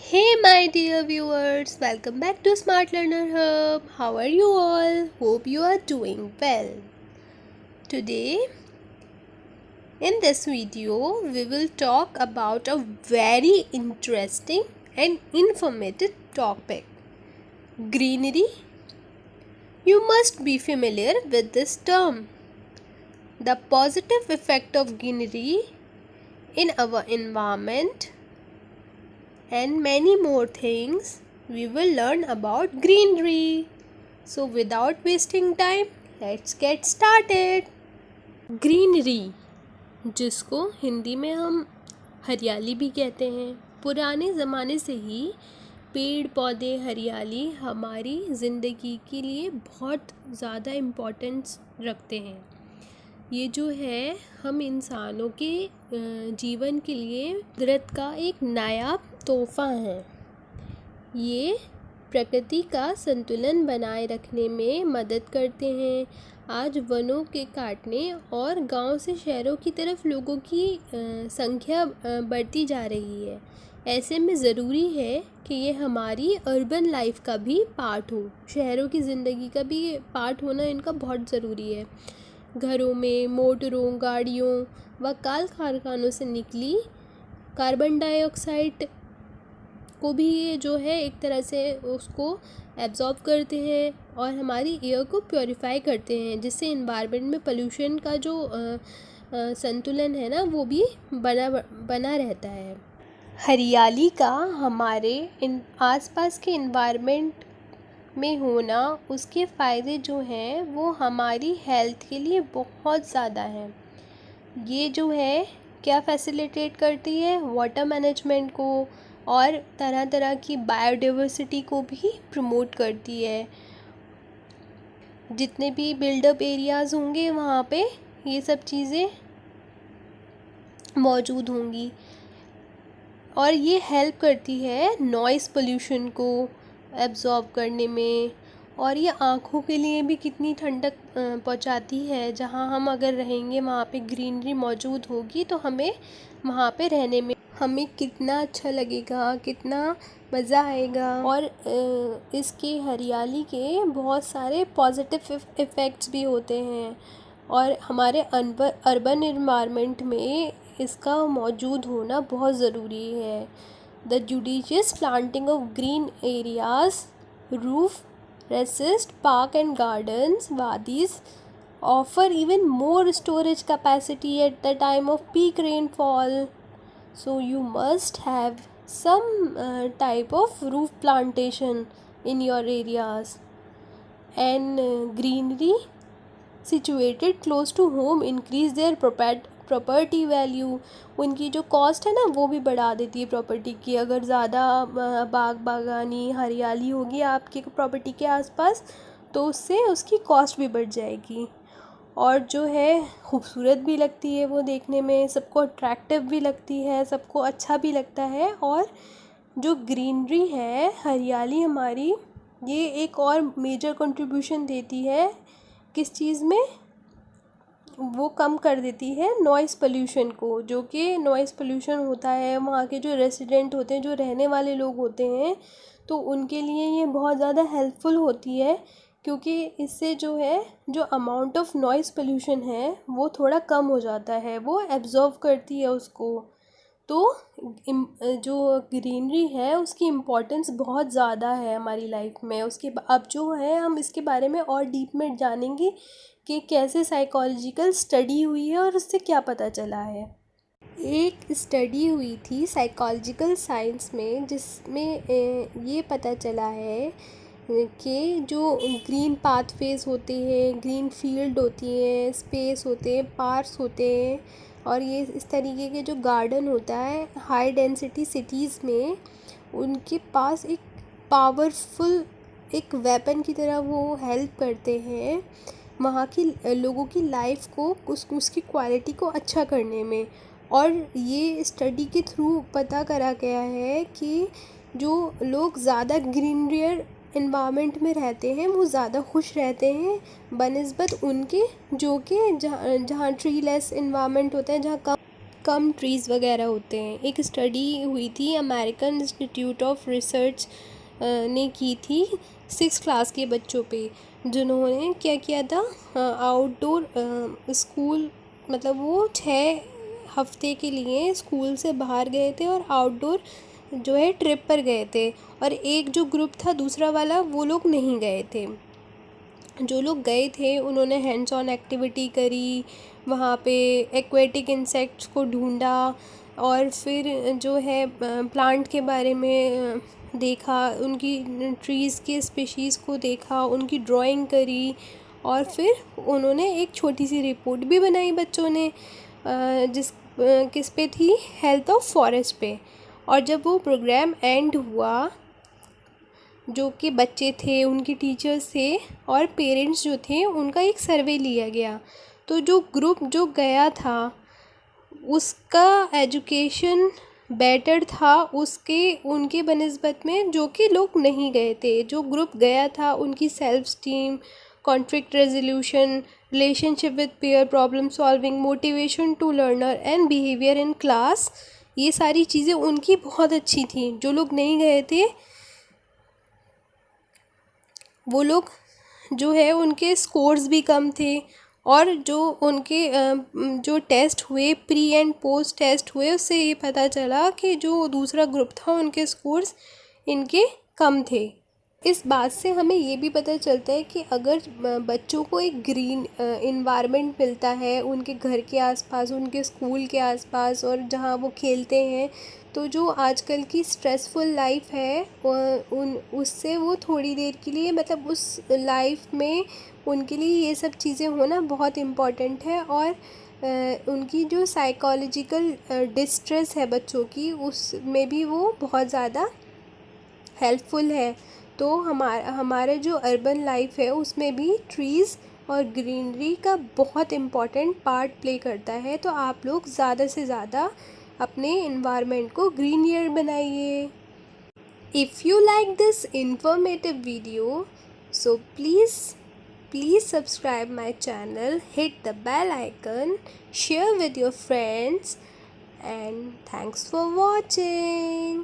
Hey, my dear viewers, welcome back to Smart Learner Hub. How are you all? Hope you are doing well. Today, in this video, we will talk about a very interesting and informative topic, greenery. You must be familiar with this term. The positive effect of greenery in our environment and many more things we will learn about greenery. So without wasting time, let's get started. Greenery, जिसको हिंदी में हम हरियाली भी कहते हैं, पुराने ज़माने से ही पेड़ पौधे हरियाली हमारी ज़िंदगी के लिए बहुत ज़्यादा इम्पोर्टेंस रखते हैं। ये जो है हम इंसानों के जीवन के लिए कुदरत का एक नायाब तोहफ़ा है। ये प्रकृति का संतुलन बनाए रखने में मदद करते हैं। आज वनों के काटने और गांव से शहरों की तरफ लोगों की संख्या बढ़ती जा रही है। ऐसे में ज़रूरी है कि ये हमारी अर्बन लाइफ का भी पार्ट हो, शहरों की ज़िंदगी का भी पार्ट होना इनका बहुत ज़रूरी है। घरों में मोटरों, गाड़ियों व कारखानों से निकली कार्बन डाइऑक्साइड को भी ये जो है एक तरह से उसको एब्जॉर्ब करते हैं और हमारी एयर को प्योरीफाई करते हैं, जिससे इन्वायरमेंट में पोल्यूशन का जो संतुलन है ना वो भी बना रहता है। हरियाली का हमारे आसपास के इन्वायरमेंट में होना, उसके फ़ायदे जो हैं वो हमारी हेल्थ के लिए बहुत ज़्यादा हैं। ये जो है क्या फैसिलिटेट करती है, वाटर मैनेजमेंट को और तरह तरह की बायोडाइवर्सिटी को भी प्रमोट करती है। जितने भी बिल्डअप एरियाज़ होंगे वहाँ पे ये सब चीज़ें मौजूद होंगी और ये हेल्प करती है नॉइज़ पोल्यूशन को एब्जॉर्ब करने में। और ये आँखों के लिए भी कितनी ठंडक पहुँचाती है। जहाँ हम अगर रहेंगे वहाँ पे ग्रीनरी मौजूद होगी तो हमें वहाँ पे रहने में हमें कितना अच्छा लगेगा, कितना मज़ा आएगा। और इसके हरियाली के बहुत सारे पॉजिटिव इफ़ेक्ट्स भी होते हैं और हमारे अर्बन एनवायरनमेंट में इसका मौजूद होना बहुत ज़रूरी है। The judicious planting of green areas, roof resist, park and gardens, wadis offer even more storage capacity at the time of peak rainfall. So you must have some type of roof plantation in your areas. And greenery situated close to home increase their property value. उनकी जो cost है ना वो भी बढ़ा देती है property की। अगर ज़्यादा बागानी हरियाली होगी आपकी प्रॉपर्टी के आसपास तो उससे उसकी कॉस्ट भी बढ़ जाएगी और जो है खूबसूरत भी लगती है वो देखने में, सबको अट्रैक्टिव भी लगती है, सबको अच्छा भी लगता है। और जो ग्रीनरी है, हरियाली हमारी, ये एक और मेजर कंट्रीब्यूशन देती है किस चीज़ में, वो कम कर देती है नॉइज़ पोल्यूशन को। जो कि नॉइज़ पोल्यूशन होता है वहाँ के जो रेसिडेंट होते हैं, जो रहने वाले लोग होते हैं, तो उनके लिए ये बहुत ज़्यादा हेल्पफुल होती है क्योंकि इससे जो है जो अमाउंट ऑफ नॉइज़ पोल्यूशन है वो थोड़ा कम हो जाता है, वो एब्जॉर्व करती है उसको। तो जो ग्रीनरी है उसकी इम्पोर्टेंस बहुत ज़्यादा है हमारी लाइफ में। उसके अब जो है हम इसके बारे में और डीप में जानेंगे कि कैसे साइकोलॉजिकल स्टडी हुई है और उससे क्या पता चला है। एक स्टडी हुई थी साइकोलॉजिकल साइंस में जिसमें ये पता चला है कि जो ग्रीन पाथवेज होते हैं, ग्रीन फील्ड होती हैं, स्पेस होते हैं, पार्क्स होते हैं और ये इस तरीके के जो गार्डन होता है हाई डेंसिटी सिटीज़ में, उनके पास एक पावरफुल एक वेपन की तरह वो हेल्प करते हैं वहाँ की लोगों की लाइफ को, उसकी क्वालिटी को अच्छा करने में। और ये स्टडी के थ्रू पता करा गया है कि जो लोग ज़्यादा ग्रीनरियर इन्वायरमेंट में रहते हैं वो ज़्यादा खुश रहते हैं बनिस्बत उनके जो कि जहाँ ट्री लेस इन्वायरमेंट होता है, जहाँ कम कम ट्रीज़ वगैरह होते हैं। एक स्टडी हुई थी, अमेरिकन इंस्टीट्यूट ऑफ रिसर्च ने की थी 6 क्लास के बच्चों पे, जिन्होंने क्या किया था, आउटडोर स्कूल, मतलब वो 6 हफ्ते के लिए स्कूल से बाहर गए थे और आउटडोर जो है ट्रिप पर गए थे। और एक जो ग्रुप था दूसरा वाला, वो लोग नहीं गए थे। जो लोग गए थे उन्होंने हैंड्स ऑन एक्टिविटी करी, वहाँ पे एक्वेटिक इंसेक्ट्स को ढूंढा, और फिर जो है प्लांट के बारे में देखा, उनकी ट्रीज़ के स्पीशीज़ को देखा, उनकी ड्राइंग करी, और फिर उन्होंने एक छोटी सी रिपोर्ट भी बनाई बच्चों ने, जिस किस पे थी, हेल्थ ऑफ फॉरेस्ट पे। और जब वो प्रोग्राम एंड हुआ, जो कि बच्चे थे, उनके टीचर्स थे और पेरेंट्स जो थे, उनका एक सर्वे लिया गया। तो जो ग्रुप जो गया था उसका एजुकेशन बेटर था उनके बनिस्बत में जो कि लोग नहीं गए थे। जो ग्रुप गया था उनकी self esteem, conflict resolution, relationship with peer, problem solving, motivation to learner and behaviour in class, ये सारी चीज़ें उनकी बहुत अच्छी थी। जो लोग नहीं गए थे वो लोग जो है उनके स्कोर्स भी कम थे, और जो उनके जो टेस्ट हुए, प्री एंड पोस्ट टेस्ट हुए, उससे ये पता चला कि जो दूसरा ग्रुप था उनके स्कोर्स इनके कम थे। इस बात से हमें ये भी पता चलता है कि अगर बच्चों को एक ग्रीन इन्वायरमेंट मिलता है उनके घर के आसपास, उनके स्कूल के आसपास, और जहाँ वो खेलते हैं, तो जो आजकल की स्ट्रेसफुल लाइफ है उससे वो थोड़ी देर के लिए, मतलब उस लाइफ में उनके लिए ये सब चीज़ें होना बहुत इम्पॉर्टेंट है। और उनकी जो साइकोलॉजिकल डिस्ट्रेस है बच्चों की, उसमें भी वो बहुत ज़्यादा हेल्पफुल है। तो हमारे जो अर्बन लाइफ है उसमें भी ट्रीज़ और ग्रीनरी का बहुत इम्पॉर्टेंट पार्ट प्ले करता है। तो आप लोग ज़्यादा से ज़्यादा अपने इन्वायरमेंट को ग्रीनियर बनाइए। If you like this informative video, so please subscribe my channel, hit the bell icon, share with your friends, and thanks for watching.